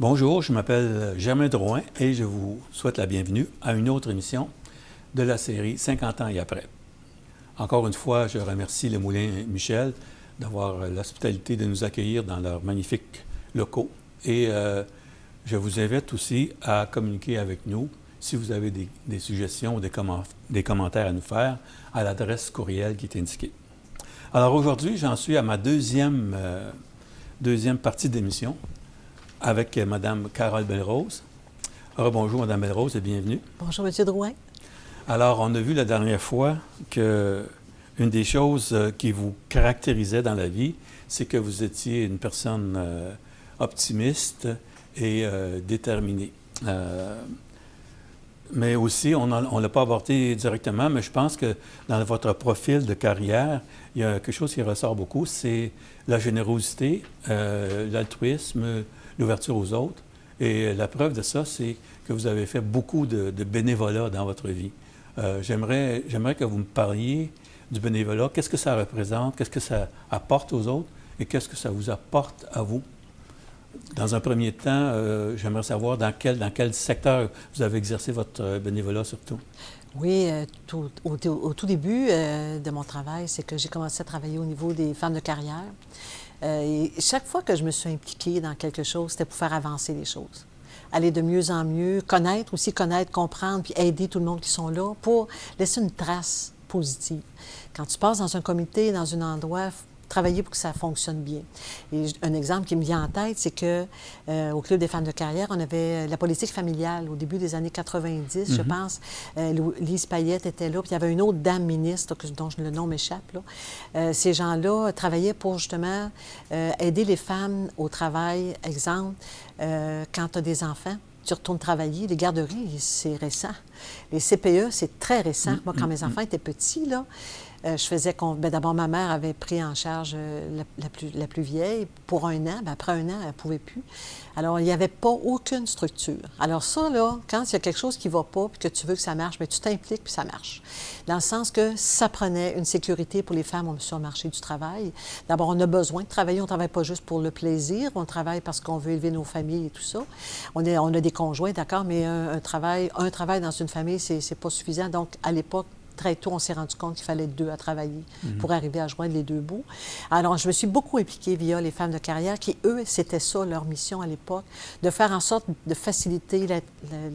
Bonjour, je m'appelle Germain Drouin et je vous souhaite la bienvenue à une autre émission de la série 50 ans et après. Encore une fois, je remercie le Moulin Michel d'avoir l'hospitalité de nous accueillir dans leurs magnifiques locaux. Et je vous invite aussi à communiquer avec nous si vous avez des suggestions ou des commentaires à nous faire à l'adresse courriel qui est indiquée. Alors aujourd'hui, j'en suis à ma deuxième partie d'émission avec Mme Carole Belle-Rose. Bonjour, Mme Belle-Rose, et bienvenue. Bonjour, M. Drouin. Alors, on a vu la dernière fois qu'une des choses qui vous caractérisait dans la vie, c'est que vous étiez une personne optimiste et déterminée. Mais aussi, on ne l'a pas abordé directement, mais je pense que dans votre profil de carrière, il y a quelque chose qui ressort beaucoup, c'est la générosité, l'altruisme, l'ouverture aux autres. Et la preuve de ça, c'est que vous avez fait beaucoup de bénévolat dans votre vie. J'aimerais que vous me parliez du bénévolat. Qu'est-ce que ça représente? Qu'est-ce que ça apporte aux autres? Et qu'est-ce que ça vous apporte à vous? Dans un premier temps, j'aimerais savoir dans quel secteur vous avez exercé votre bénévolat surtout. Oui, au tout début de mon travail, c'est que j'ai commencé à travailler au niveau des femmes de carrière. Et chaque fois que je me suis impliquée dans quelque chose, c'était pour faire avancer les choses. Aller de mieux en mieux, connaître, comprendre, puis aider tout le monde qui sont là pour laisser une trace positive. Quand tu passes dans un comité, dans un endroit, travailler pour que ça fonctionne bien. Et un exemple qui me vient en tête, c'est que au Club des femmes de carrière, on avait la politique familiale au début des années 90, je pense. Lise Payette était là, puis il y avait une autre dame ministre dont le nom m'échappe. Ces gens-là travaillaient pour justement aider les femmes au travail. Exemple, quand tu as des enfants, tu retournes travailler. Les garderies, c'est récent. Les CPE, c'est très récent. Moi, quand mes enfants étaient petits, là, je faisais... D'abord, ma mère avait pris en charge la plus vieille pour 1 an. Bien, après 1 an, elle ne pouvait plus. Alors, il n'y avait pas aucune structure. Alors ça, là, quand il y a quelque chose qui ne va pas puis que tu veux que ça marche, bien, tu t'impliques puis ça marche. Dans le sens que ça prenait une sécurité pour les femmes sur le marché du travail. D'abord, on a besoin de travailler. On ne travaille pas juste pour le plaisir. On travaille parce qu'on veut élever nos familles et tout ça. On a des conjoints, d'accord, mais un travail dans une famille, c'est pas suffisant. Donc, à l'époque, très tôt, on s'est rendu compte qu'il fallait 2 à travailler pour arriver à joindre les 2 bouts. Alors, je me suis beaucoup impliquée via les femmes de carrière qui, eux, c'était ça leur mission à l'époque, de faire en sorte de faciliter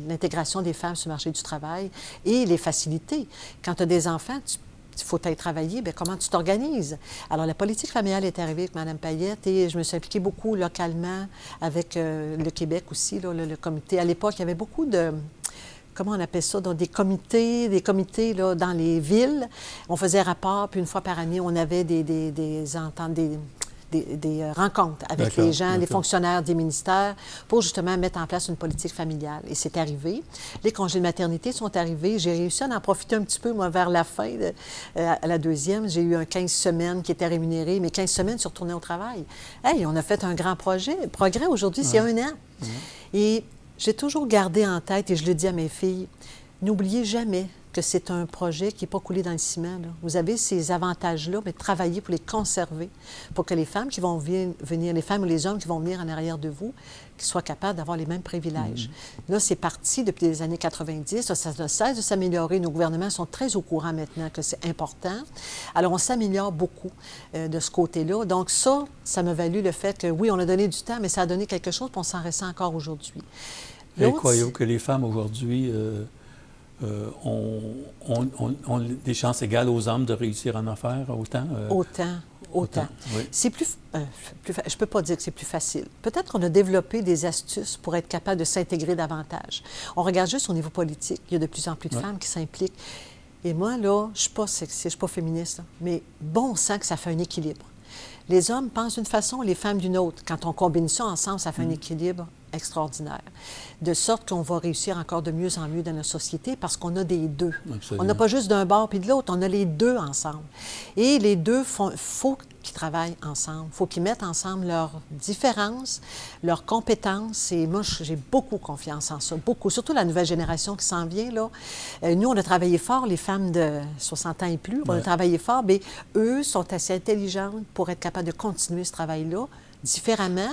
l'intégration des femmes sur le marché du travail et les faciliter. Quand tu as des enfants, il faut aller travailler, bien, comment tu t'organises? Alors, la politique familiale est arrivée avec Mme Payette et je me suis impliquée beaucoup localement avec le Québec aussi, là, le comité. À l'époque, il y avait beaucoup de... Comment on appelle ça, dans des comités là, dans les villes. On faisait rapport, puis une fois par année, on avait des rencontres avec les gens, les fonctionnaires des ministères, pour justement mettre en place une politique familiale. Et c'est arrivé. Les congés de maternité sont arrivés. J'ai réussi à en profiter un petit peu, moi, vers la fin, à la deuxième. J'ai eu un 15 semaines qui était rémunéré, mais 15 semaines, je suis retournée au travail. Hey, on a fait un grand progrès. Aujourd'hui, c'est 1 an. Et j'ai toujours gardé en tête, et je le dis à mes filles, n'oubliez jamais que c'est un projet qui n'est pas coulé dans le ciment. Là. Vous avez ces avantages-là, mais travaillez pour les conserver, pour que les femmes qui vont venir, les femmes ou les hommes qui vont venir en arrière de vous, qu'ils soient capables d'avoir les mêmes privilèges. Là, c'est parti depuis les années 90, ça ne cesse de s'améliorer. Nos gouvernements sont très au courant maintenant que c'est important. Alors, on s'améliore beaucoup de ce côté-là. Donc ça m'a valu le fait que, oui, on a donné du temps, mais ça a donné quelque chose, puis on s'en ressent encore aujourd'hui. Et croyez-vous que les femmes aujourd'hui ont des chances égales aux hommes de réussir en affaires autant? Autant. Oui. C'est plus je ne peux pas dire que c'est plus facile. Peut-être qu'on a développé des astuces pour être capable de s'intégrer davantage. On regarde juste au niveau politique. Il y a de plus en plus de femmes qui s'impliquent. Et moi, là, je ne suis pas sexiste, je ne suis pas féministe, là, mais bon sang que ça fait un équilibre. Les hommes pensent d'une façon, les femmes d'une autre. Quand on combine ça ensemble, ça fait un équilibre extraordinaire. De sorte qu'on va réussir encore de mieux en mieux dans notre société parce qu'on a des deux. Absolument. On n'a pas juste d'un bord puis de l'autre, on a les deux ensemble. Et les deux, faut qu'ils travaillent ensemble. Il faut qu'ils mettent ensemble leurs différences, leurs compétences. Et moi, j'ai beaucoup confiance en ça, beaucoup. Surtout la nouvelle génération qui s'en vient, là. Nous, on a travaillé fort, les femmes de 60 ans et plus, on a travaillé fort, mais eux sont assez intelligentes pour être capables de continuer ce travail-là différemment,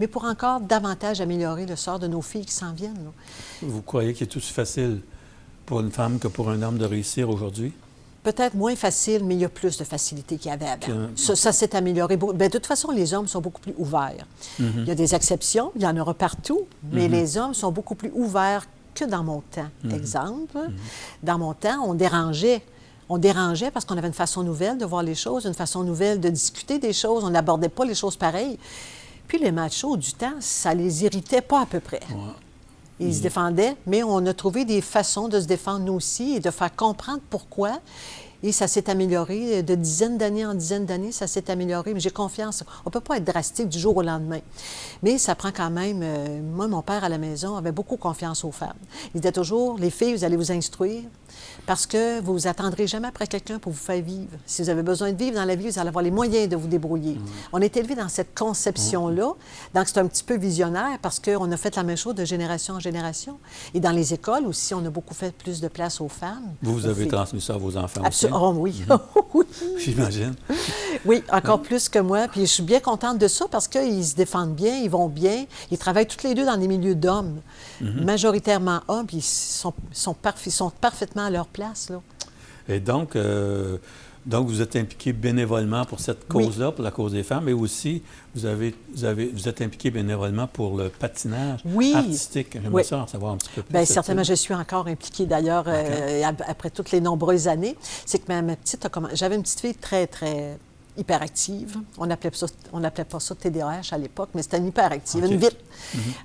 mais pour encore davantage améliorer le sort de nos filles qui s'en viennent. Là. Vous croyez qu'il est aussi facile pour une femme que pour un homme de réussir aujourd'hui? Peut-être moins facile, mais il y a plus de facilité qu'il y avait avant. Ça s'est amélioré. Bien, de toute façon, les hommes sont beaucoup plus ouverts. Il y a des exceptions, il y en aura partout, mais les hommes sont beaucoup plus ouverts que dans mon temps. Exemple, dans mon temps, on dérangeait. On dérangeait parce qu'on avait une façon nouvelle de voir les choses, une façon nouvelle de discuter des choses. On n'abordait pas les choses pareilles. Puis les machos du temps, ça les irritait pas à peu près. Ouais. Ils se défendaient, mais on a trouvé des façons de se défendre nous aussi et de faire comprendre pourquoi. Et ça s'est amélioré. De dizaines d'années en dizaines d'années, ça s'est amélioré. Mais j'ai confiance. On ne peut pas être drastique du jour au lendemain. Mais ça prend quand même... moi, mon père, à la maison, avait beaucoup confiance aux femmes. Il disait toujours, les filles, vous allez vous instruire parce que vous vous attendrez jamais après quelqu'un pour vous faire vivre. Si vous avez besoin de vivre dans la vie, vous allez avoir les moyens de vous débrouiller. On est élevé dans cette conception-là. Donc, c'est un petit peu visionnaire parce qu'on a fait la même chose de génération en génération. Et dans les écoles aussi, on a beaucoup fait plus de place aux femmes. Vous aux avez filles. transmis ça à vos enfants Absolument. aussi? Oh, oui. Oui. J'imagine. Oui, encore plus que moi. Puis je suis bien contente de ça parce qu'ils se défendent bien, ils vont bien. Ils travaillent tous les deux dans des milieux d'hommes, majoritairement hommes, puis ils sont parfaitement à leur place, là. Et donc vous êtes impliqué bénévolement pour cette cause-là, pour la cause des femmes, mais aussi vous êtes impliqué bénévolement pour le patinage artistique. J'aimerais ça en savoir un petit peu plus. Bien, certainement, je suis encore impliquée d'ailleurs après toutes les nombreuses années. C'est que ma petite a commencé. J'avais une petite fille très, très hyperactive. On n'appelait pas ça TDAH à l'époque, mais c'était une hyperactive, une vite.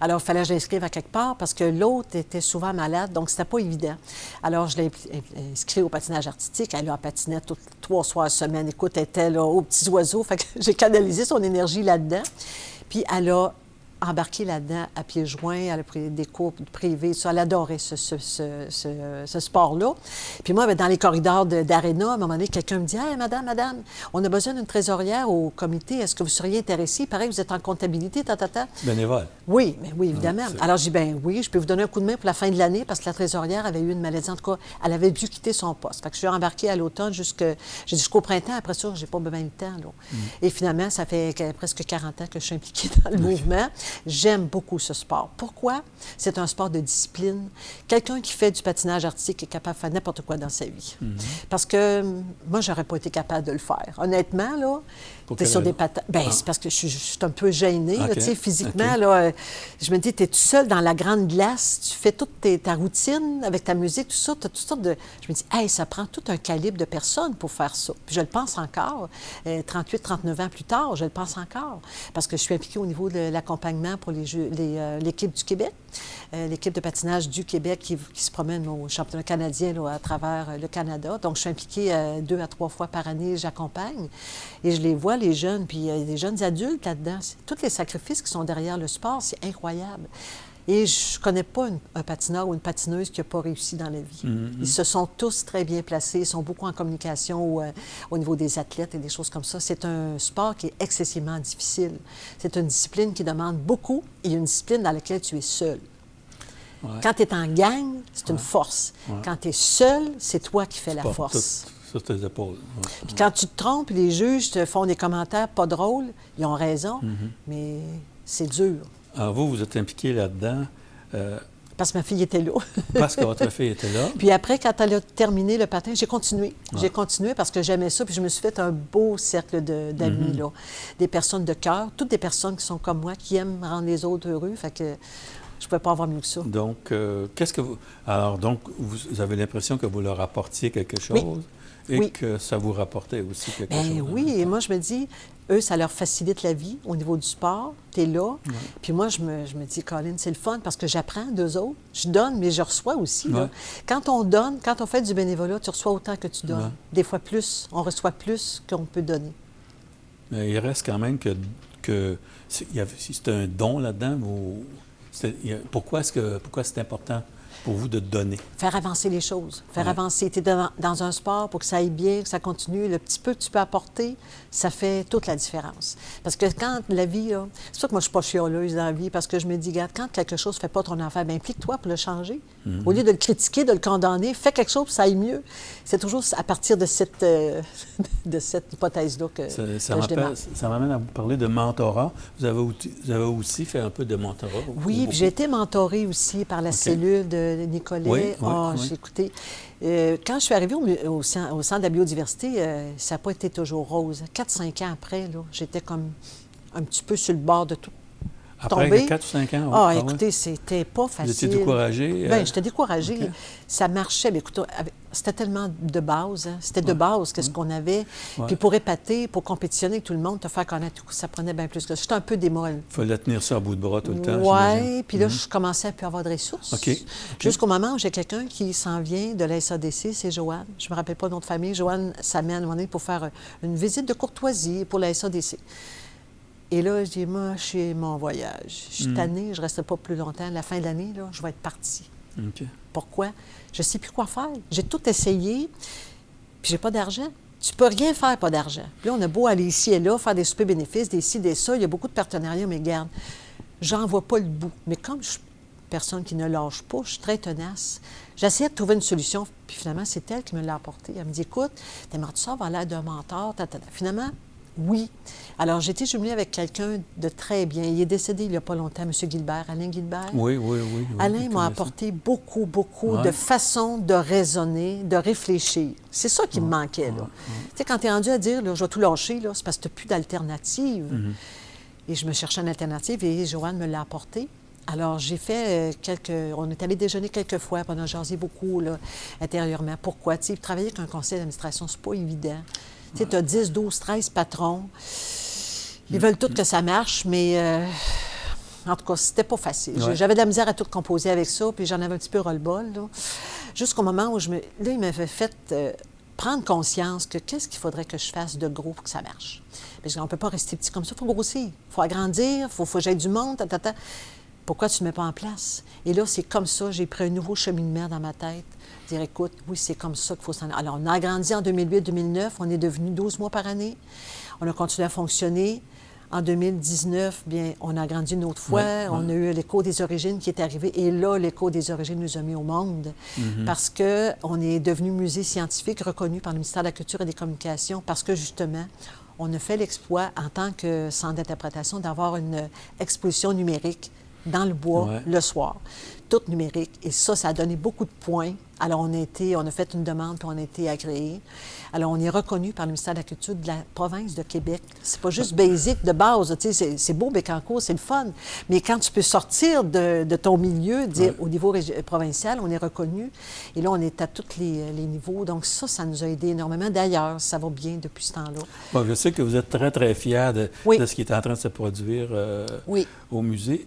Alors, il fallait que je l'inscrive à quelque part parce que l'autre était souvent malade, donc c'était pas évident. Alors, je l'ai inscrite au patinage artistique. Elle a patiné 3 soirs semaine. Écoute, elle était là aux petits oiseaux. Fait que j'ai canalisé son énergie là-dedans. Puis, elle a embarqué là-dedans à pieds joints, elle a pris des cours privés, ça, elle adorait ce sport-là. Puis moi, bien, dans les corridors d'aréna, à un moment donné, quelqu'un me dit « Hey, madame, on a besoin d'une trésorière au comité, est-ce que vous seriez intéressée? Pareil, vous êtes en comptabilité, ta. » Bénévole. Oui, mais oui, évidemment. Alors, j'ai dit « Bien oui, je peux vous donner un coup de main pour la fin de l'année parce que la trésorière avait eu une maladie, en tout cas, elle avait dû quitter son poste. » Fait que je suis embarquée à l'automne jusqu'au printemps. Après ça, j'ai pas besoin de temps, là. Et finalement, ça fait presque 40 ans que je suis impliquée dans le mouvement. J'aime beaucoup ce sport. Pourquoi? C'est un sport de discipline. Quelqu'un qui fait du patinage artistique est capable de faire n'importe quoi dans sa vie. Parce que moi, j'aurais pas été capable de le faire. Honnêtement, là, tu es sur des patins. Bien, c'est parce que je suis un peu gênée, là, tu sais, physiquement. Là, je me dis, tu es tout seul dans la grande glace, tu fais toute ta routine avec ta musique, tout ça, tu as toutes sortes de... Je me dis, hey, ça prend tout un calibre de personnes pour faire ça. Puis je le pense encore. 38, 39 ans plus tard, je le pense encore. Parce que je suis impliquée au niveau de l'accompagnement pour l'équipe du Québec, l'équipe de patinage du Québec qui se promène au championnat canadien là, à travers le Canada. Donc, je suis impliquée 2 à 3 fois par année, j'accompagne. Et je les vois, les jeunes, puis il y a des jeunes adultes là-dedans. Tous les sacrifices qui sont derrière le sport, c'est incroyable. Et je ne connais pas un patineur ou une patineuse qui n'a pas réussi dans la vie. Ils se sont tous très bien placés, ils sont beaucoup en communication au niveau des athlètes et des choses comme ça. C'est un sport qui est excessivement difficile. C'est une discipline qui demande beaucoup et une discipline dans laquelle tu es seul. Ouais. Quand tu es en gang, c'est une force. Ouais. Quand tu es seul, c'est toi qui fais la force. Sur tes épaules. Ouais. Puis quand tu te trompes, les juges te font des commentaires pas drôles. Ils ont raison, mais c'est dur. Alors, vous êtes impliqué là-dedans. Parce que ma fille était là. Parce que votre fille était là. Puis après, quand elle a terminé le patin, j'ai continué. J'ai continué parce que j'aimais ça. Puis je me suis fait un beau cercle d'amis, là. Des personnes de cœur, toutes des personnes qui sont comme moi, qui aiment rendre les autres heureux. Fait que je ne pouvais pas avoir mieux que ça. Donc, qu'est-ce que vous... Alors, donc, vous avez l'impression que vous leur apportiez quelque chose et que ça vous rapportait aussi quelque chose. Oui, et moi, je me dis... Eux, ça leur facilite la vie au niveau du sport. Tu es là. Puis moi, je me dis, Colin, c'est le fun parce que j'apprends d'eux autres. Je donne, mais je reçois aussi. Là. Quand on donne, quand on fait du bénévolat, tu reçois autant que tu donnes. Des fois plus. On reçoit plus qu'on peut donner. Mais il reste quand même que c'est un don là-dedans. Pourquoi c'est important pour vous de donner. Faire avancer les choses, faire Ouais. avancer. Tu es dans un sport pour que ça aille bien, que ça continue. Le petit peu que tu peux apporter, ça fait toute la différence. Parce que quand la vie, là, c'est pour ça que moi, je suis pas chialeuse dans la vie, parce que je me dis, regarde, quand quelque chose ne fait pas ton affaire, bien, implique-toi pour le changer. Au lieu de le critiquer, de le condamner, fais quelque chose pour que ça aille mieux. C'est toujours à partir de cette, de cette hypothèse-là que je démarre. Ça m'amène à vous parler de mentorat. Vous avez aussi fait un peu de mentorat. Oui, puis j'ai été mentorée aussi par la cellule de Nicolet. Oui, oui, oui. J'ai écouté. Quand je suis arrivée au Centre de la biodiversité, ça n'a pas été toujours rose. 4-5 ans après, là, j'étais comme un petit peu sur le bord de tout Après tomber. 4 ou 5 ans? Ah, écoutez, c'était pas Vous facile. étiez découragé? Bien, j'étais découragée. OK. Ça marchait. Mais écoutez, c'était tellement de base. Hein. C'était de base qu'est-ce qu'on avait. Ouais. Puis pour épater, pour compétitionner avec tout le monde, te faire connaître, ça prenait bien plus que ça. J'étais un peu démolle. Il fallait tenir ça à bout de bras tout le temps, j'imagine. Oui, puis là, je commençais à plus avoir de ressources. OK. Jusqu'au moment où j'ai quelqu'un qui s'en vient de la SADC, c'est Joanne. Je ne me rappelle pas de notre famille. Joanne s'amène à un moment donné pour faire une visite de courtoisie pour la SADC. Et là, je dis, moi, je suis mon voyage. Je suis tannée, je ne resterai pas plus longtemps. À la fin de l'année, là, je vais être partie. OK. Pourquoi? Je ne sais plus quoi faire. J'ai tout essayé, puis j'ai pas d'argent. Tu peux rien faire, pas d'argent. Puis là, on a beau aller ici et là, faire des soupers bénéfices, des ci, des ça. Il y a beaucoup de partenariats, mais garde, j'en vois pas le bout. Mais comme je suis une personne qui ne lâche pas, je suis très tenace. J'essayais de trouver une solution, puis finalement, c'est elle qui me l'a apportée. Elle me dit, écoute, t'aimerais-tu ça avoir l'air d'un mentor? Finalement, oui. Alors, j'ai été jumelée avec quelqu'un de très bien. Il est décédé il n'y a pas longtemps, M. Gilbert, Alain Gilbert. Oui. Alain m'a ça. apporté beaucoup Ouais. de façons de raisonner, de réfléchir. C'est ça qui me manquait, là. Tu sais, quand tu es rendu à dire, là, je vais tout lâcher, là, c'est parce que tu n'as plus d'alternative. Et je me cherchais une alternative et Joanne me l'a apporté. Alors, j'ai fait on est allé déjeuner quelques fois, puis on a jasé beaucoup, là, intérieurement. Pourquoi? Tu sais, travailler avec un conseil d'administration, c'est pas évident. Tu sais, tu as 10, 12, 13 patrons. Ils veulent tous que ça marche, mais en tout cas, c'était pas facile. Ouais. J'avais de la misère à tout composer avec ça, puis j'en avais un petit peu ras-le-bol, là. Jusqu'au moment où là, il m'avait fait prendre conscience que qu'est-ce qu'il faudrait que je fasse de gros pour que ça marche. Parce qu'on ne peut pas rester petit comme ça, il faut grossir, il faut agrandir, il faut que j'aille du monde, Pourquoi tu ne le mets pas en place? Et là, c'est comme ça, j'ai pris un nouveau cheminement dans ma tête. Dire, écoute, oui, c'est comme ça qu'il faut s'en aller. Alors, on a agrandi en 2008-2009, on est devenu 12 mois par année. On a continué à fonctionner. En 2019, bien, on a agrandi une autre fois. On a eu l'Écho des origines qui est arrivé. Et là, l'Écho des origines nous a mis au monde parce qu'on est devenu musée scientifique reconnu par le ministère de la Culture et des Communications parce que, justement, on a fait l'exploit en tant que centre d'interprétation d'avoir une exposition numérique dans le bois le soir, toute numérique. Et ça a donné beaucoup de points. Alors, on a fait une demande, puis on a été agréés. Alors, on est reconnu par le ministère de la Culture de la province de Québec. C'est pas juste basique de base, tu sais, c'est beau, Bécancour, c'est le fun. Mais quand tu peux sortir de ton milieu, dire au niveau provincial, on est reconnu. Et là, on est à tous les niveaux. Donc, ça nous a aidé énormément. D'ailleurs, ça va bien depuis ce temps-là. Bon, je sais que vous êtes très, très fiers de ce qui est en train de se produire au musée.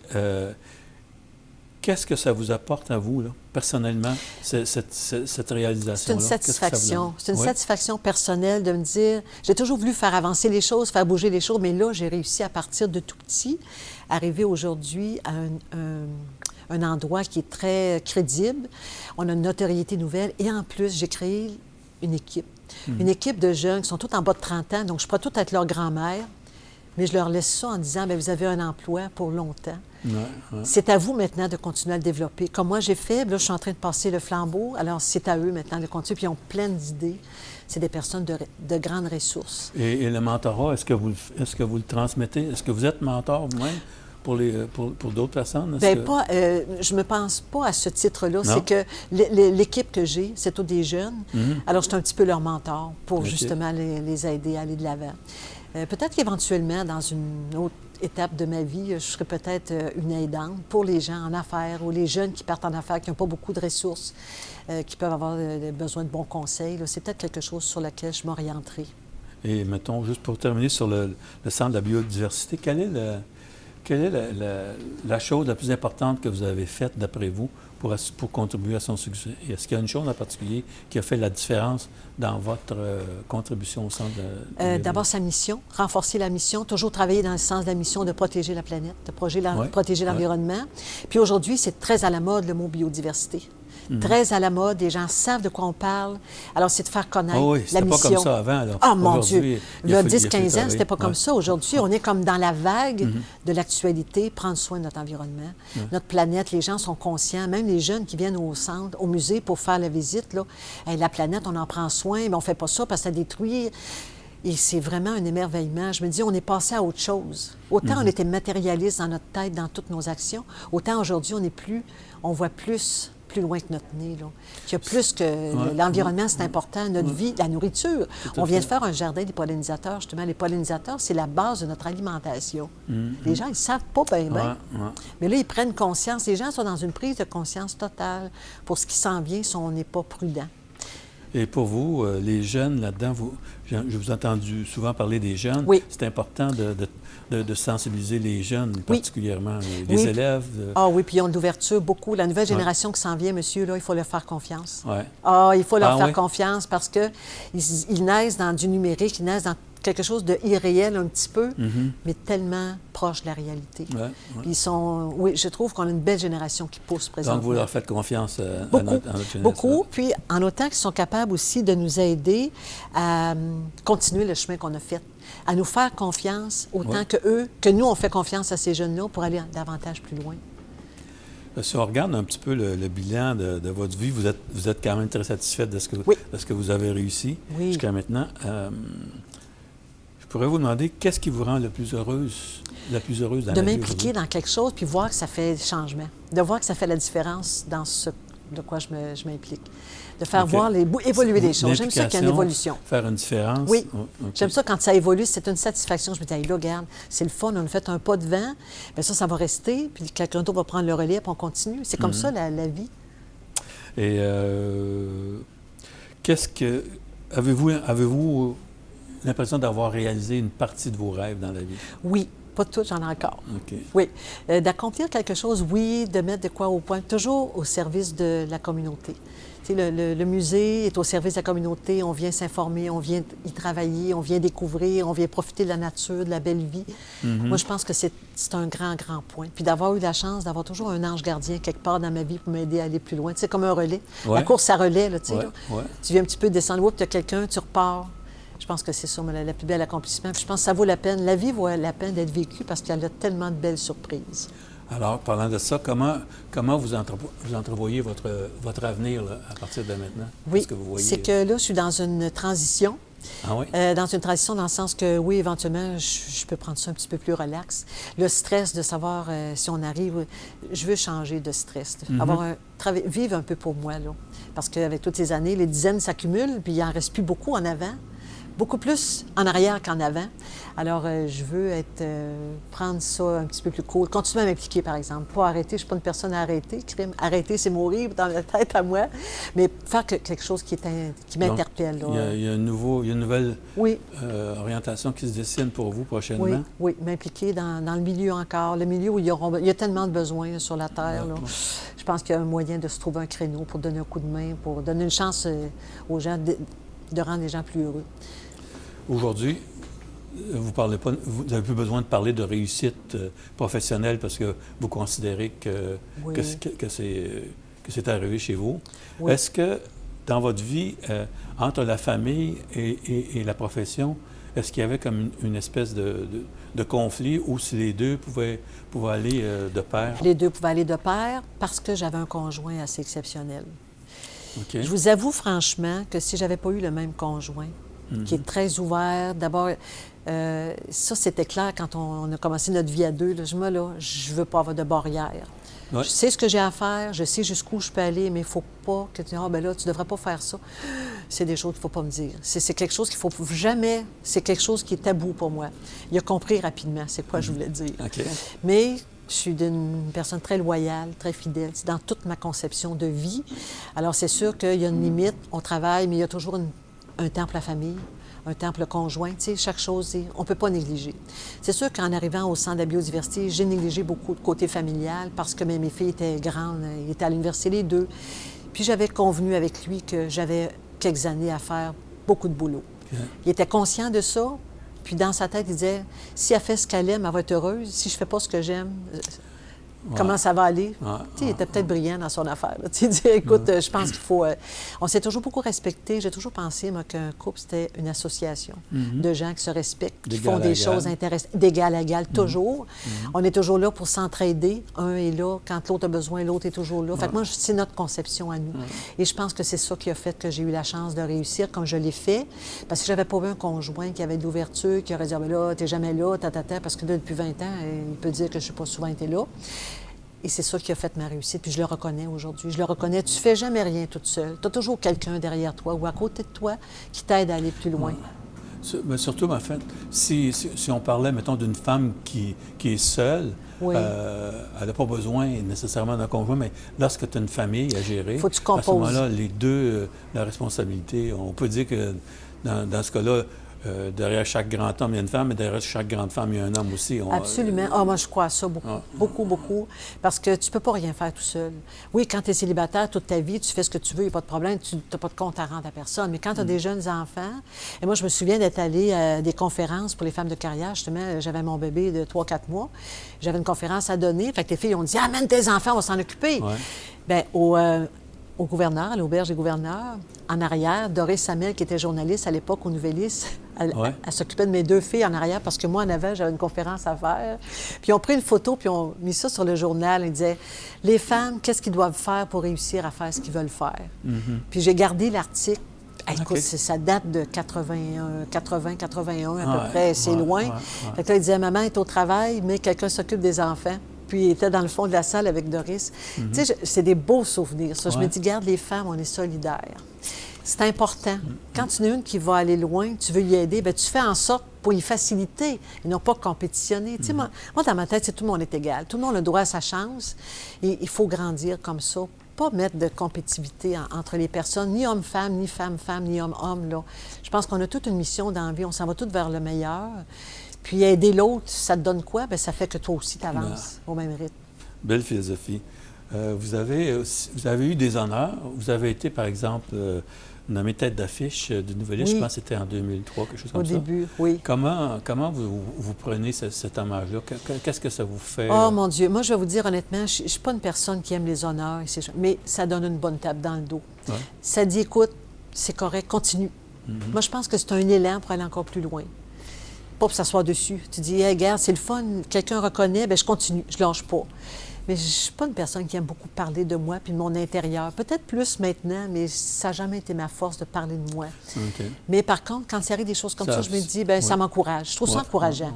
Qu'est-ce que ça vous apporte à vous, là, personnellement, cette réalisation-là? C'est une satisfaction. C'est une satisfaction personnelle de me dire... J'ai toujours voulu faire avancer les choses, faire bouger les choses, mais là, j'ai réussi à partir de tout petit, arriver aujourd'hui à un endroit qui est très crédible. On a une notoriété nouvelle et en plus, j'ai créé une équipe. Une équipe de jeunes qui sont tous en bas de 30 ans, donc je pourrais tout être leur grand-mère, mais je leur laisse ça en disant, bien, vous avez un emploi pour longtemps. C'est à vous maintenant de continuer à le développer. Comme moi, j'ai fait, là, je suis en train de passer le flambeau, alors c'est à eux maintenant de continuer, puis ils ont plein d'idées. C'est des personnes de grandes ressources. Et le mentorat, est-ce que vous le transmettez? Est-ce que vous êtes mentor vous-même pour d'autres personnes? Bien, je ne me pense pas à ce titre-là. C'est que l'équipe que j'ai, c'est tous des jeunes. Alors, je suis un petit peu leur mentor pour justement les aider à aller de l'avant. Peut-être qu'éventuellement, dans une autre étape de ma vie, je serais peut-être une aidante pour les gens en affaires ou les jeunes qui partent en affaires, qui n'ont pas beaucoup de ressources, qui peuvent avoir besoin de bons conseils. C'est peut-être quelque chose sur lequel je m'orienterai. Et mettons, juste pour terminer sur le centre de la biodiversité, quel Quelle est la chose la plus importante que vous avez faite, d'après vous, pour contribuer à son succès? Est-ce qu'il y a une chose en particulier qui a fait la différence dans votre contribution au centre de D'abord, sa mission, renforcer la mission, toujours travailler dans le sens de la mission de protéger la planète, de protéger l'environnement. Puis aujourd'hui, c'est très à la mode, le mot biodiversité. Très à la mode, les gens savent de quoi on parle. Alors, c'est de faire connaître la mission. C'était pas comme ça avant. Alors. Ah, mon Dieu! Il y a 10-15 ans, c'était pas comme Ouais. ça. Aujourd'hui, on est comme dans la vague de l'actualité, prendre soin de notre environnement, notre planète. Les gens sont conscients, même les jeunes qui viennent au centre, au musée pour faire la visite. Là. Hey, la planète, on en prend soin, mais on fait pas ça parce que ça détruit. Et c'est vraiment un émerveillement. Je me dis, on est passé à autre chose. Autant on était matérialiste dans notre tête, dans toutes nos actions, autant aujourd'hui, on voit plus loin que notre nez. Là. Il y a plus que l'environnement, c'est important, notre vie, la nourriture. On vient de faire un jardin des pollinisateurs, justement. Les pollinisateurs, c'est la base de notre alimentation. Les gens, ils ne savent pas bien. Mais là, ils prennent conscience. Les gens sont dans une prise de conscience totale pour ce qui s'en vient si on n'est pas prudent. Et pour vous, les jeunes là-dedans, je vous ai entendu souvent parler des jeunes. Oui. C'est important de sensibiliser les jeunes, particulièrement les élèves. Ah oui, puis ils ont de l'ouverture beaucoup. La nouvelle génération qui s'en vient, monsieur, là, il faut leur faire confiance. Ouais. Ah, il faut leur faire confiance parce qu'ils naissent dans du numérique, ils naissent dans quelque chose de irréel un petit peu, mais tellement proche de la réalité. Ouais. Ils sont... Oui, je trouve qu'on a une belle génération qui pousse présentement. Donc, vous leur faites confiance à notre génération. Beaucoup, puis en autant qu'ils sont capables aussi de nous aider à continuer le chemin qu'on a fait, à nous faire confiance autant que nous, on fait confiance à ces jeunes-là pour aller davantage plus loin. Si on regarde un petit peu le bilan de votre vie, vous êtes quand même très satisfaite de ce que vous avez réussi jusqu'à maintenant. Je pourrais vous demander, qu'est-ce qui vous rend la plus heureuse dans la vie? De m'impliquer dans quelque chose, puis voir que ça fait changement. De voir que ça fait la différence dans ce de quoi je m'implique. De faire voir évoluer les choses. J'aime ça qu'il y ait une évolution. Faire une différence? Oui. J'aime ça quand ça évolue, c'est une satisfaction. Je me dis, hey, là, regarde, c'est le fun, on a fait un pas devant, bien ça va rester, puis quelqu'un d'autre va prendre le relais, puis on continue. C'est comme ça, la vie. Et avez-vous l'impression d'avoir réalisé une partie de vos rêves dans la vie? Oui. Pas tout, j'en ai encore. Okay. Oui. D'accomplir quelque chose, oui, de mettre de quoi au point, toujours au service de la communauté. Tu sais, le musée est au service de la communauté, on vient s'informer, on vient y travailler, on vient découvrir, on vient profiter de la nature, de la belle vie. Moi, je pense que c'est un grand, grand point. Puis d'avoir eu la chance d'avoir toujours un ange gardien quelque part dans ma vie pour m'aider à aller plus loin. Tu sais, comme un relais. La course à relais, là, tu sais. Tu viens un petit peu descendre, tu as quelqu'un, tu repars. Je pense que c'est ça, le plus bel accomplissement. Puis je pense que ça vaut la peine. La vie vaut la peine d'être vécue parce qu'il y a tellement de belles surprises. Alors, parlant de ça, comment vous entrevoyez votre avenir là, à partir de maintenant? Oui, Est-ce que vous voyez... c'est que là, je suis dans une transition. Ah oui? Dans une transition dans le sens que, oui, éventuellement, je peux prendre ça un petit peu plus relax. Le stress de savoir si on arrive... Je veux changer de stress. Vivre un peu pour moi, là. Parce qu'avec toutes ces années, les dizaines s'accumulent, puis il n'en reste plus beaucoup en avant. Beaucoup plus en arrière qu'en avant. Alors, je veux prendre ça un petit peu plus cool. Continuer à m'impliquer, par exemple. Pas arrêter. Je ne suis pas une personne à arrêter. Arrêter, c'est mourir dans la tête à moi. Mais faire quelque chose qui m'interpelle. Donc, il y a une nouvelle orientation qui se dessine pour vous prochainement. Oui, m'impliquer dans le milieu encore. Le milieu où il y a tellement de besoins sur la Terre. Là. Je pense qu'il y a un moyen de se trouver un créneau pour donner un coup de main, pour donner une chance aux gens de rendre les gens plus heureux. Aujourd'hui, vous n'avez plus besoin de parler de réussite professionnelle parce que vous considérez que c'est arrivé chez vous. Oui. Est-ce que dans votre vie, entre la famille et la profession, est-ce qu'il y avait comme une espèce de conflit ou si les deux pouvaient aller de pair? Les deux pouvaient aller de pair parce que j'avais un conjoint assez exceptionnel. Okay. Je vous avoue franchement que si je n'avais pas eu le même conjoint, qui est très ouvert. D'abord, ça, c'était clair quand on a commencé notre vie à deux. Là, je ne veux pas avoir de barrière. Ouais. Je sais ce que j'ai à faire, je sais jusqu'où je peux aller, mais il ne faut pas que tu dises « Ah, ben là, tu ne devrais pas faire ça. » C'est des choses qu'il ne faut pas me dire. C'est quelque chose qu'il ne faut jamais... C'est quelque chose qui est tabou pour moi. Il a compris rapidement c'est quoi je voulais dire. Okay. Mais... Je suis une personne très loyale, très fidèle. C'est dans toute ma conception de vie. Alors, c'est sûr qu'il y a une limite. On travaille, mais il y a toujours un temps pour la famille. un temps pour le conjoint. Tu sais, chaque chose, on ne peut pas négliger. C'est sûr qu'en arrivant au Centre de la biodiversité, j'ai négligé beaucoup de côté familial parce que mes filles étaient grandes, ils étaient à l'université les deux. Puis j'avais convenu avec lui que j'avais quelques années à faire beaucoup de boulot. OK. Il était conscient de ça. Puis dans sa tête, il disait, si elle fait ce qu'elle aime, elle va être heureuse. Si je ne fais pas ce que j'aime, comment ça va aller? Tu sais, il était peut-être brillant dans son affaire. Là. Tu dis, écoute, je pense qu'il faut... on s'est toujours beaucoup respecté. J'ai toujours pensé, moi, qu'un couple, c'était une association de gens qui se respectent, qui font des choses intéressantes, d'égal à égal, toujours. On est toujours là pour s'entraider. Un est là. Quand l'autre a besoin, l'autre est toujours là. Fait que moi, c'est notre conception à nous. Et je pense que c'est ça qui a fait que j'ai eu la chance de réussir comme je l'ai fait. Parce que j'avais pas vu un conjoint qui avait de l'ouverture, qui aurait dit, ah, ben là, t'es jamais là, parce que là, depuis 20 ans, il peut dire que je n'ai pas souvent été là. Et c'est ça qui a fait ma réussite, puis je le reconnais aujourd'hui. Je le reconnais. Tu fais jamais rien toute seule. Tu as toujours quelqu'un derrière toi ou à côté de toi qui t'aide à aller plus loin. Mais surtout, en fait, si on parlait, mettons, d'une femme qui est seule, elle n'a pas besoin nécessairement d'un conjoint, mais lorsque tu as une famille à gérer, faut que tu composes. À ce moment-là, les deux, la responsabilité, on peut dire que dans ce cas-là, derrière chaque grand homme, il y a une femme, mais derrière chaque grande femme, il y a un homme aussi. Absolument. Moi, je crois à ça beaucoup, beaucoup. Parce que tu ne peux pas rien faire tout seul. Oui, quand tu es célibataire toute ta vie, tu fais ce que tu veux, il n'y a pas de problème, tu n'as pas de compte à rendre à personne. Mais quand tu as des jeunes enfants, et moi, je me souviens d'être allée à des conférences pour les femmes de carrière. Justement, j'avais mon bébé de 3-4 mois. J'avais une conférence à donner. Fait que les filles ont dit, amène tes enfants, on va s'en occuper. Bien, au gouverneur, à l'auberge des gouverneurs, en arrière, Doris Samel, qui était journaliste à l'époque au Nouvelliste, elle s'occupait de mes deux filles en arrière parce que moi, en avant, j'avais une conférence à faire. Puis ils ont pris une photo, puis ils ont mis ça sur le journal. Ils disaient, les femmes, qu'est-ce qu'ils doivent faire pour réussir à faire ce qu'ils veulent faire? Puis j'ai gardé l'article. Écoute, ça date de 80, 81 à peu près, c'est loin. Fait que là, il disait, maman est au travail, mais quelqu'un s'occupe des enfants. Puis il était dans le fond de la salle avec Doris. Tu sais, c'est des beaux souvenirs, ça. Je me dis, garde les femmes, on est solidaires. C'est important. Quand tu en as une qui va aller loin, tu veux y aider, bien, tu fais en sorte pour y faciliter et non pas compétitionner. Tu sais, moi, dans ma tête, tout le monde est égal. Tout le monde a droit à sa chance. Et il faut grandir comme ça. Pas mettre de compétitivité entre les personnes, ni homme-femme, ni femme-femme, ni homme-homme. Là. Je pense qu'on a toute une mission dans la vie. On s'en va tous vers le meilleur. Puis aider l'autre, ça te donne quoi? Bien, ça fait que toi aussi, tu avances au même rythme. Belle philosophie. Vous avez eu des honneurs. Vous avez été, par exemple, nommée tête d'affiche du Nouvelliste. Je pense que c'était en 2003, quelque chose comme ça. Au début, oui. Comment vous prenez cet hommage-là? Qu'est-ce que ça vous fait? Oh, mon Dieu! Moi, je vais vous dire honnêtement, je ne suis pas une personne qui aime les honneurs, mais ça donne une bonne tape dans le dos. Ça dit, écoute, c'est correct, continue. Moi, je pense que c'est un élan pour aller encore plus loin. Pas pour s'asseoir dessus. Tu dis, hey, regarde, c'est le fun, quelqu'un reconnaît, bien, je continue, je lâche pas. Mais je ne suis pas une personne qui aime beaucoup parler de moi puis de mon intérieur. Peut-être plus maintenant, mais ça n'a jamais été ma force de parler de moi. Mais par contre, quand il arrive des choses comme ça je me dis, bien, ça m'encourage. Je trouve ça encourageant.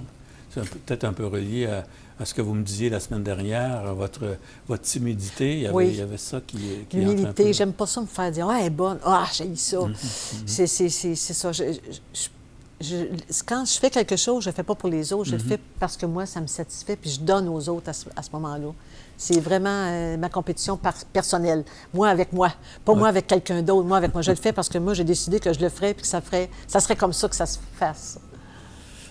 C'est peut-être un peu relié à ce que vous me disiez la semaine dernière, votre timidité. Il y avait ça qui l'humilité, j'aime pas ça me faire dire, ah, elle est bonne, ah, j'ai ça. C'est ça. Quand je fais quelque chose, je ne le fais pas pour les autres, je le fais parce que moi, ça me satisfait, puis je donne aux autres à ce moment-là. C'est vraiment ma compétition personnelle. Moi avec moi, pas moi avec quelqu'un d'autre, moi avec moi. Je le fais parce que moi, j'ai décidé que je le ferais, puis que ça serait comme ça que ça se fasse.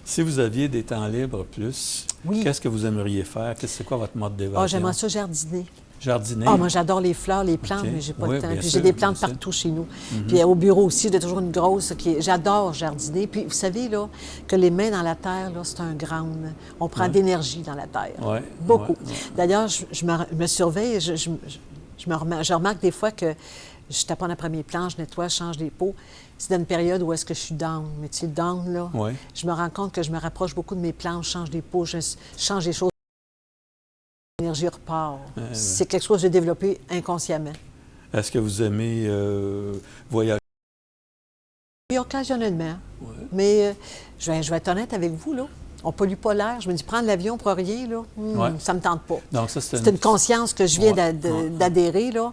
Si vous aviez des temps libres plus, qu'est-ce que vous aimeriez faire? C'est quoi votre mode d'évasion? J'aimerais ça jardiner. Jardiner? Moi, j'adore les fleurs, les plantes, mais j'ai pas le temps. Puis j'ai des plantes partout chez nous. Puis au bureau aussi, j'ai toujours une grosse J'adore jardiner. Puis vous savez, là, que les mains dans la terre, là, c'est un grand... On prend d'énergie dans la terre. Beaucoup. D'ailleurs, je me surveille, je remarque des fois que je taponne après mes plantes, je nettoie, je change les pots. C'est dans une période où est-ce que je suis down. Mais tu sais, down, là, je me rends compte que je me rapproche beaucoup de mes plantes, je change des pots, je change des choses. L'énergie repart. C'est quelque chose que j'ai développé inconsciemment. Est-ce que vous aimez voyager? Oui, occasionnellement. Mais je vais être honnête avec vous, là. On ne pollue pas l'air. Je me dis, prendre l'avion pour rien, là, ça ne me tente pas. Donc, ça, c'est une conscience que je viens d'adhérer, là.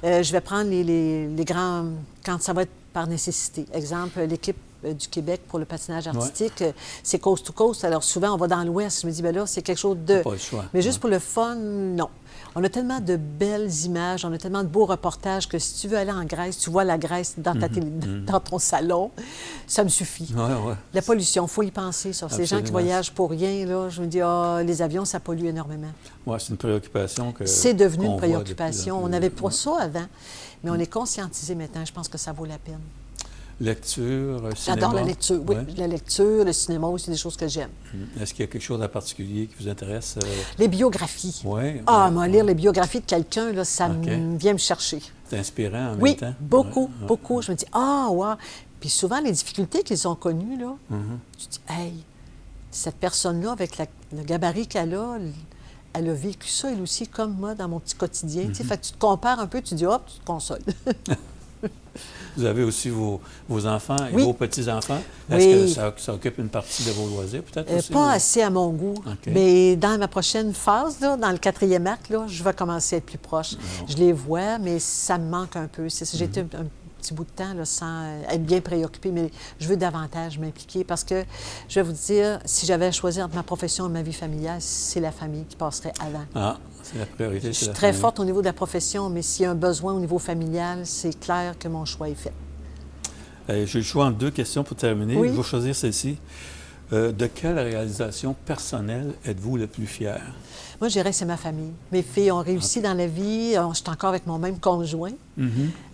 Je vais prendre les grands... Quand ça va être par nécessité. Exemple, l'équipe du Québec pour le patinage artistique, c'est coast to coast. Alors souvent, on va dans l'Ouest. Je me dis, bien là, c'est quelque chose de... Pas le choix. Mais juste pour le fun, non. On a tellement de belles images, on a tellement de beaux reportages que si tu veux aller en Grèce, tu vois la Grèce dans, dans ton salon, ça me suffit. Ouais. La pollution, il faut y penser. Sur ces gens qui voyagent pour rien, là, je me dis, les avions, ça pollue énormément. Oui, c'est une préoccupation que... C'est devenu une préoccupation. On n'avait pas ça avant, mais on est conscientisé maintenant. Je pense que ça vaut la peine. Lecture, cinéma? J'adore la lecture, oui. La lecture, le cinéma aussi, c'est des choses que j'aime. Est-ce qu'il y a quelque chose en particulier qui vous intéresse? Les biographies. Oui. Moi, lire les biographies de quelqu'un, là, ça vient me chercher. C'est inspirant en même temps? Oui, beaucoup. Je me dis, wow! Puis souvent, les difficultés qu'ils ont connues, là, je dis, hey, cette personne-là, avec le gabarit qu'elle a, elle a vécu ça, elle aussi, comme moi, dans mon petit quotidien. Fait que tu te compares un peu, tu dis, hop, tu te consoles. Vous avez aussi vos enfants et vos petits-enfants. Oui. Est-ce que ça occupe une partie de vos loisirs, peut-être aussi? Pas assez à mon goût. Okay. Mais dans ma prochaine phase, là, dans le 4e acte, là, je vais commencer à être plus proche. Je les vois, mais ça me manque un peu. J'ai été un petit bout de temps là, sans être bien préoccupée, mais je veux davantage m'impliquer parce que, je vais vous dire, si j'avais à choisir entre ma profession et ma vie familiale, c'est la famille qui passerait avant. Ah, c'est la priorité. Je suis très forte au niveau de la profession, mais s'il y a un besoin au niveau familial, c'est clair que mon choix est fait. J'ai le choix entre 2 questions pour terminer. Oui. Je vais choisir celle-ci. De quelle réalisation personnelle êtes-vous le plus fier? Moi, je dirais que c'est ma famille. Mes filles ont réussi dans la vie. Je suis encore avec mon même conjoint.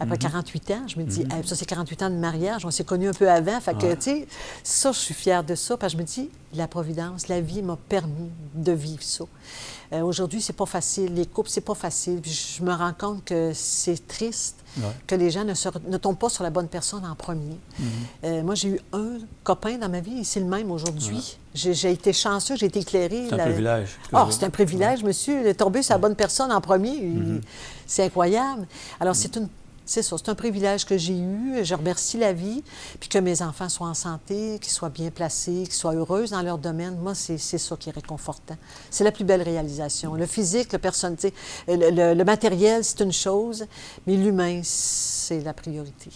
Après 48 ans, je me dis, ça, c'est 48 ans de mariage. On s'est connus un peu avant. Fait que, tu sais, ça, je suis fière de ça. Parce que je me dis, la providence, la vie m'a permis de vivre ça. Aujourd'hui, c'est pas facile. Les couples, c'est pas facile. Puis je me rends compte que c'est triste que les gens ne tombent pas sur la bonne personne en premier. Moi, j'ai eu un copain dans ma vie et c'est le même aujourd'hui. J'ai été chanceux, j'ai été éclairée. C'est un privilège. C'est un privilège, monsieur, de tomber sur la bonne personne en premier. C'est incroyable. Alors, c'est ça, c'est un privilège que j'ai eu. Je remercie la vie, puis que mes enfants soient en santé, qu'ils soient bien placés, qu'ils soient heureux dans leur domaine. Moi, c'est ça qui est réconfortant. C'est la plus belle réalisation. Le physique, le matériel, c'est une chose, mais l'humain, c'est la priorité.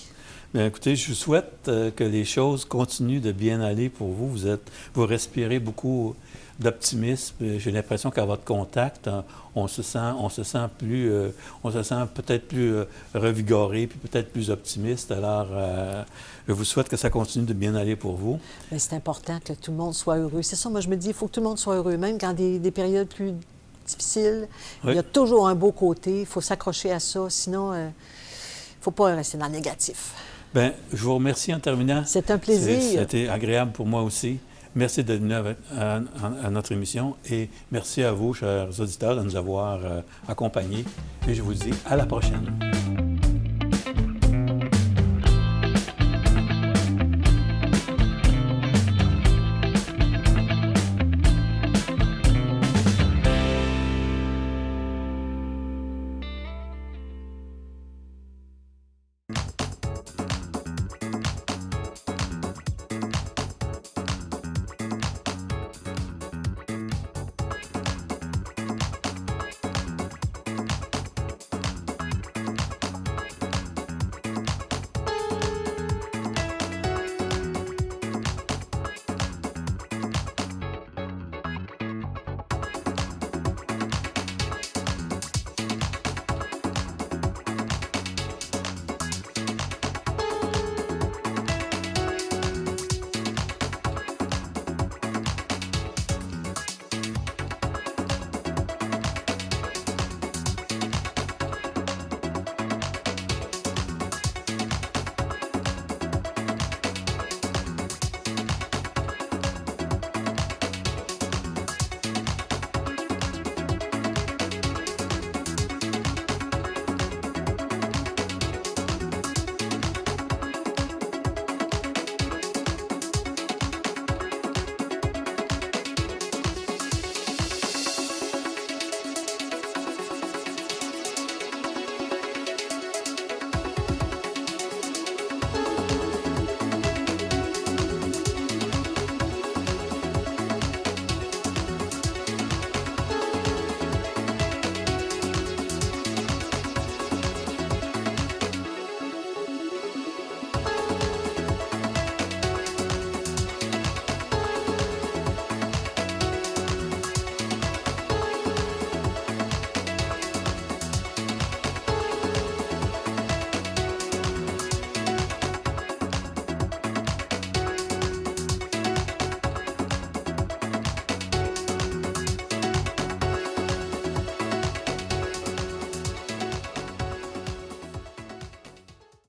Bien, écoutez, je vous souhaite que les choses continuent de bien aller pour vous. Vous respirez beaucoup d'optimisme. J'ai l'impression qu'à votre contact, on se sent peut-être plus revigoré, puis peut-être plus optimiste. Alors, je vous souhaite que ça continue de bien aller pour vous. Bien, c'est important que tout le monde soit heureux. C'est ça, moi, je me dis, il faut que tout le monde soit heureux, même quand des périodes plus difficiles. Il y a toujours un beau côté. Il faut s'accrocher à ça, sinon, il ne faut pas rester dans le négatif. Bien, je vous remercie en terminant. C'est un plaisir. C'était agréable pour moi aussi. Merci d'être venu à notre émission et merci à vous, chers auditeurs, de nous avoir accompagnés. Et je vous dis à la prochaine.